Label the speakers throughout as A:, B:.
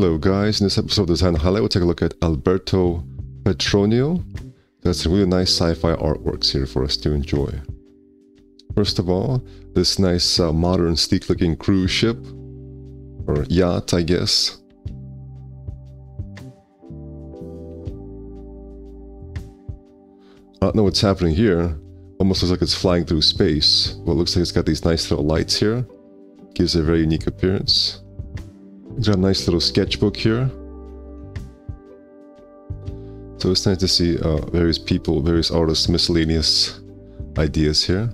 A: Hello guys, in this episode of Design Highlight, we'll take a look at Alberto Petronio. That's some really nice sci-fi artworks here for us to enjoy. First of all, this nice modern sleek looking cruise ship, or yacht I guess. I don't know what's happening here. Almost looks like it's flying through space. Well, it looks like it's got these nice little lights here. Gives it a very unique appearance. It's got a nice little sketchbook here. So it's nice to see various people, various artists, miscellaneous ideas here.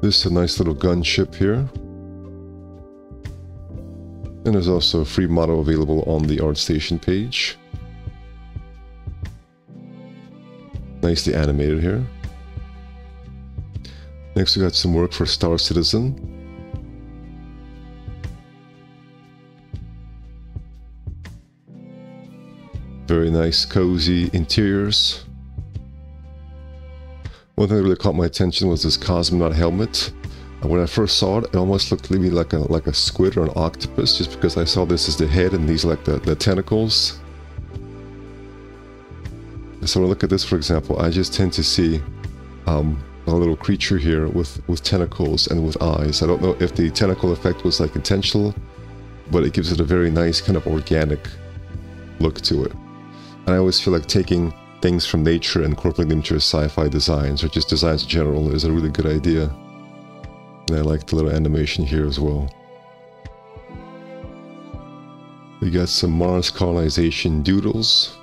A: This is a nice little gunship here. And there's also a free model available on the ArtStation page. Nicely animated here. Next we got some work for Star Citizen. Very nice, cozy interiors. One thing that really caught my attention was this cosmonaut helmet. When I first saw it, it almost looked to me like a squid or an octopus, just because I saw this as the head and these like the tentacles. So when I look at this, for example, I just tend to see a little creature here with tentacles and with eyes. I don't know if the tentacle effect was like intentional, but it gives it a very nice kind of organic look to it. And I always feel like taking things from nature and incorporating them into sci-fi designs, or just designs in general, is a really good idea. And I like the little animation here as well. We got some Mars colonization doodles.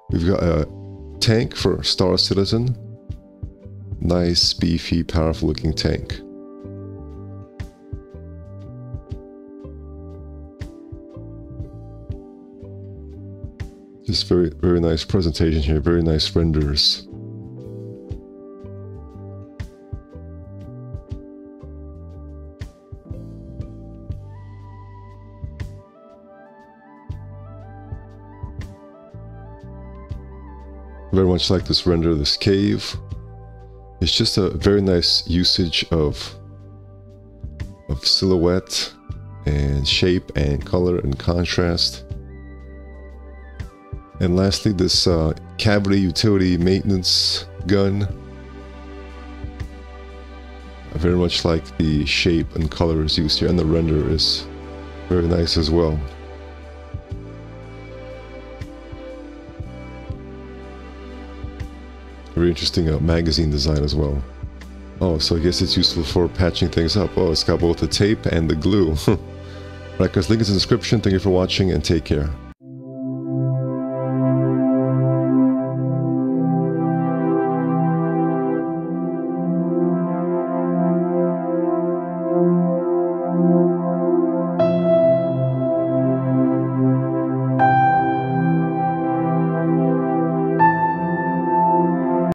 A: We've got a tank for Star Citizen. Nice, beefy, powerful looking tank. Just very nice presentation here, very nice renders. Very much like this render, this cave. It's just a very nice usage of silhouette and shape and color and contrast. And lastly, this cavity utility maintenance gun. I very much like the shape and colors used here, and the render is very nice as well. Very interesting magazine design as well. Oh, so I guess it's useful for patching things up. Oh, it's got both the tape and the glue. Alright guys, link is in the description. Thank you for watching and take care.